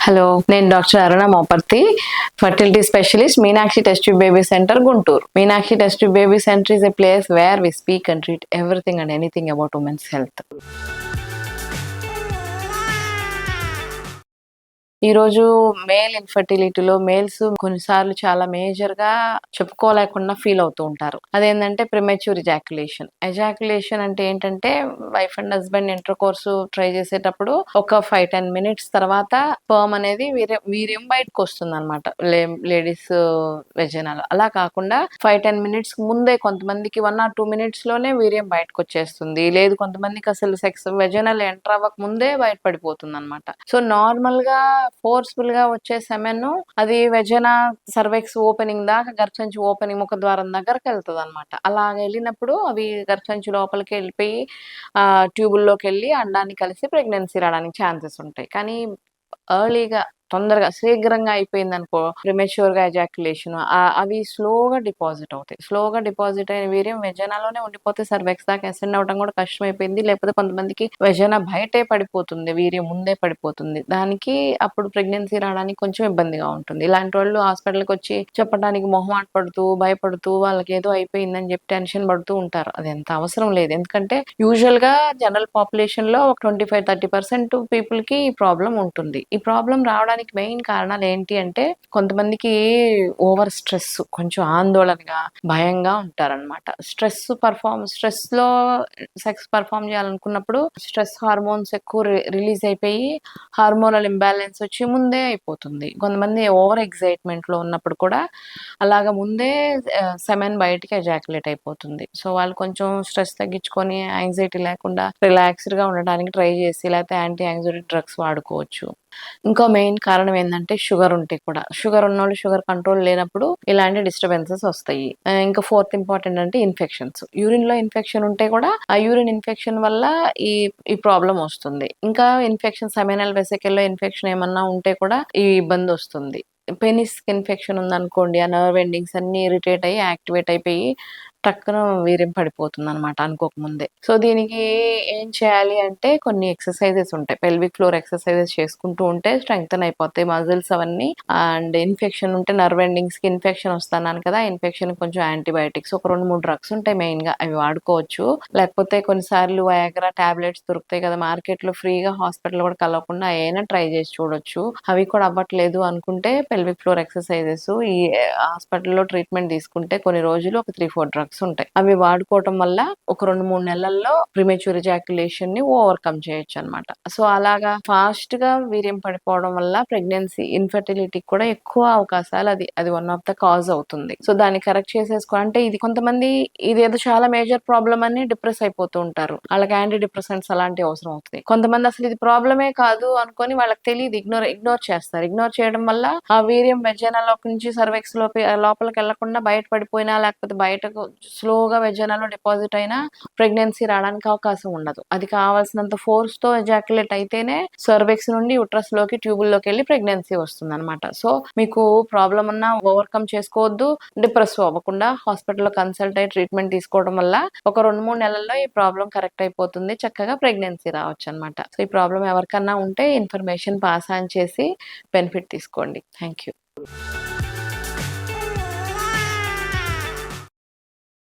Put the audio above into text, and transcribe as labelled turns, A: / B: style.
A: Hello, నేను doctor Aruna Moparthi, fertility specialist, Meenakshi Test Tube Baby Center, Guntur. Meenakshi Test Tube Baby Center is a place where we speak and treat everything and anything about women's health. ఈరోజు male ఇన్ఫర్టిలిటీలో males కొన్నిసార్లు చాలా major గా చెప్పుకోలేకుండా feel అవుతూ ఉంటారు. అదేంటంటే premature ejaculation అంటే ఏంటంటే wife and husband inter course try చేసేటప్పుడు ఒక 5-10 మినిట్స్ తర్వాత స్పర్మ్ అనేది వీర్యం బయటకు వస్తుంది అనమాట లేడీస్ వెజైనాలో. అలా కాకుండా 5-10 మినిట్స్ ముందే కొంతమందికి 1 or 2 మినిట్స్ లోనే వీర్యం బయటకు వచ్చేస్తుంది. లేదు కొంతమందికి అసలు సెక్స్ వెజైనల్ ఎంటర్ అవ్వక ముందే బయటపడిపోతుంది అనమాట. సో నార్మల్ గా ఫోర్స్ఫుల్ గా వచ్చే సెమెన్ అది వెజన సర్వెక్స్ ఓపెనింగ్ దాకా గర్భసంచి ఓపెనింగ్ ముఖద్వారం దగ్గరకు వెళ్తుంది అనమాట. అలా వెళ్ళినప్పుడు అవి గర్భసంచి లోపలికి వెళ్ళిపోయి ట్యూబుల్లోకి వెళ్ళి అండాన్ని కలిసి ప్రెగ్నెన్సీ రావడానికి ఛాన్సెస్ ఉంటాయి. కానీ ఎర్లీగా తొందరగా శీఘ్రంగా అయిపోయింది అనుకో, ప్రిమెచ్యూర్ గా ఎజాక్యులేషన్ అవి స్లోగా డిపాజిట్ అయిన వీర్యం వెజనాలోనే ఉండిపోతే సర్వెక్స్ దాకా అసెండ్ అవడం కూడా కష్టమైపోయింది. లేకపోతే కొంతమందికి వెజన బయటే పడిపోతుంది, వీర్యం ముందే పడిపోతుంది. దానికి అప్పుడు ప్రెగ్నెన్సీ రావడానికి కొంచెం ఇబ్బందిగా ఉంటుంది. ఇలాంటి వాళ్ళు హాస్పిటల్కి వచ్చి చెప్పడానికి మొహమాట పడుతూ భయపడుతూ వాళ్ళకి ఏదో అయిపోయిందని చెప్పి టెన్షన్ పడుతూ ఉంటారు. అది ఎంత అవసరం లేదు. ఎందుకంటే యూజువల్ గా జనరల్ పాపులేషన్ లో ఒక 25-30% పీపుల్ కి ఈ ప్రాబ్లం ఉంటుంది. ఈ ప్రాబ్లం రావడానికి మెయిన్ కారణాలు ఏంటి అంటే, కొంతమందికి ఓవర్ స్ట్రెస్, కొంచెం ఆందోళనగా భయంగా ఉంటారనమాట. స్ట్రెస్ లో సెక్స్ పర్ఫామ్ చేయాలనుకున్నప్పుడు స్ట్రెస్ హార్మోన్స్ ఎక్కువ రిలీజ్ అయిపోయి హార్మోనల్ ఇంబ్యాలెన్స్ వచ్చి ముందే అయిపోతుంది. కొంతమంది ఓవర్ ఎగ్జైట్మెంట్ లో ఉన్నప్పుడు కూడా అలాగ ముందే సెమెన్ బయటికి ఎజాక్యులేట్ అయిపోతుంది. సో వాళ్ళు కొంచెం స్ట్రెస్ తగ్గించుకొని యాంగ్జైటీ లేకుండా రిలాక్స్డ్ గా ఉండడానికి ట్రై చేసి, లేకపోతే యాంటీ యాంగ్జైటీ డ్రగ్స్ వాడుకోవచ్చు. ఇంకో మెయిన్ కారణం ఏంటంటే షుగర్ ఉంటే కూడా, షుగర్ ఉన్నోళ్ళు షుగర్ కంట్రోల్ లేనప్పుడు ఇలాంటి డిస్టర్బెన్సెస్ వస్తాయి. ఇంకా ఫోర్త్ ఇంపార్టెంట్ అంటే ఇన్ఫెక్షన్స్. యూరిన్ లో ఇన్ఫెక్షన్ ఉంటే కూడా ఆ యూరిన్ ఇన్ఫెక్షన్ వల్ల ఈ ఈ ప్రాబ్లం వస్తుంది. ఇంకా ఇన్ఫెక్షన్ సెమినల్ వెసికల్ లో ఇన్ఫెక్షన్ ఏమన్నా ఉంటే కూడా ఈ ఇబ్బంది వస్తుంది. పెనిస్ ఇన్ఫెక్షన్ ఉందనుకోండి, ఆ నర్వ్ ఎండింగ్స్ అన్ని ఇరిటేట్ అయ్యి యాక్టివేట్ అయిపోయి టక్కున వీర్యం పడిపోతుంది అనమాట అనుకోకముందే. సో దీనికి ఏం చేయాలి అంటే కొన్ని ఎక్సర్సైజెస్ ఉంటాయి. పెల్విక్ ఫ్లోర్ ఎక్సర్సైజెస్ చేసుకుంటూ ఉంటే స్ట్రెంగ్తన్ అయిపోతాయి మజిల్స్ అవన్నీ. అండ్ ఇన్ఫెక్షన్ ఉంటే నర్వ్ ఎండింగ్స్ కి ఇన్ఫెక్షన్ వస్తున్నాను కదా, ఇన్ఫెక్షన్ కొంచెం యాంటీబయాటిక్స్ ఒక 2-3 డ్రగ్స్ ఉంటాయి మెయిన్ గా, అవి వాడుకోవచ్చు. లేకపోతే కొన్నిసార్లు వయాగ్రా టాబ్లెట్స్ దొరుకుతాయి కదా మార్కెట్ లో ఫ్రీగా, హాస్పిటల్ కూడా కలవకుండా అయినా ట్రై చేసి చూడొచ్చు. అవి కూడా అవ్వట్లేదు అనుకుంటే పెల్విక్ ఫ్లోర్ ఎక్సర్సైజెస్ ఈ హాస్పిటల్లో ట్రీట్మెంట్ తీసుకుంటే కొన్ని రోజులు ఒక 3-4 డ్రగ్స్ ఉంటాయి. అవి వాడుకోవటం వల్ల ఒక 2-3 నెలల్లో ప్రిమెచ్యూర్ ఎజాక్యులేషన్ ని ఓవర్కమ్ చేయొచ్చు అనమాట. సో అలాగా ఫాస్ట్ గా వీర్యం పడిపోవడం వల్ల ప్రెగ్నెన్సీ ఇన్ఫర్టిలిటీ కూడా ఎక్కువ అవకాశాలు అది వన్ ఆఫ్ ద కాజ్ అవుతుంది. సో దాన్ని కరెక్ట్ చేసేసుకోవాలంటే, ఇది కొంతమంది ఇదేదో చాలా మేజర్ ప్రాబ్లం అని డిప్రెస్ అయిపోతూ ఉంటారు. వాళ్ళకి యాంటీ డిప్రెసెంట్స్ అలాంటివి అవసరం అవుతుంది. కొంతమంది అసలు ఇది ప్రాబ్లమే కాదు అనుకొని వాళ్ళకి తెలియదు, ఇగ్నోర్ చేస్తారు. ఇగ్నోర్ చేయడం వల్ల ఆ వీర్యం వెజైనాలోకి నుంచి సర్వెక్స్ లోపలికి వెళ్లకుండా బయట పడిపోయినా, లేకపోతే బయటకు స్లోగా వెజైనాలో డిపాజిట్ అయినా ప్రెగ్నెన్సీ రావడానికి అవకాశం ఉండదు. అది కావాల్సినంత ఫోర్స్ తో ఎజాక్యులేట్ అయితేనే సర్వెక్స్ నుండి యుట్రస్ లోకి ట్యూబుల్లోకి వెళ్ళి ప్రెగ్నెన్సీ వస్తుంది అనమాట. సో మీకు ప్రాబ్లం ఉన్నా ఓవర్కమ్ చేసుకోవద్దు, డిప్రెస్ అవ్వకుండా హాస్పిటల్లో కన్సల్ట్ అయ్యి ట్రీట్మెంట్ తీసుకోవడం వల్ల ఒక 2-3 నెలల్లో ఈ ప్రాబ్లం కరెక్ట్ అయిపోతుంది, చక్కగా ప్రెగ్నెన్సీ రావచ్చు అనమాట. సో ఈ ప్రాబ్లం ఎవరికన్నా ఉంటే ఇన్ఫర్మేషన్ పాస్ ఆన్ చేసి బెనిఫిట్ తీసుకోండి. Thank you.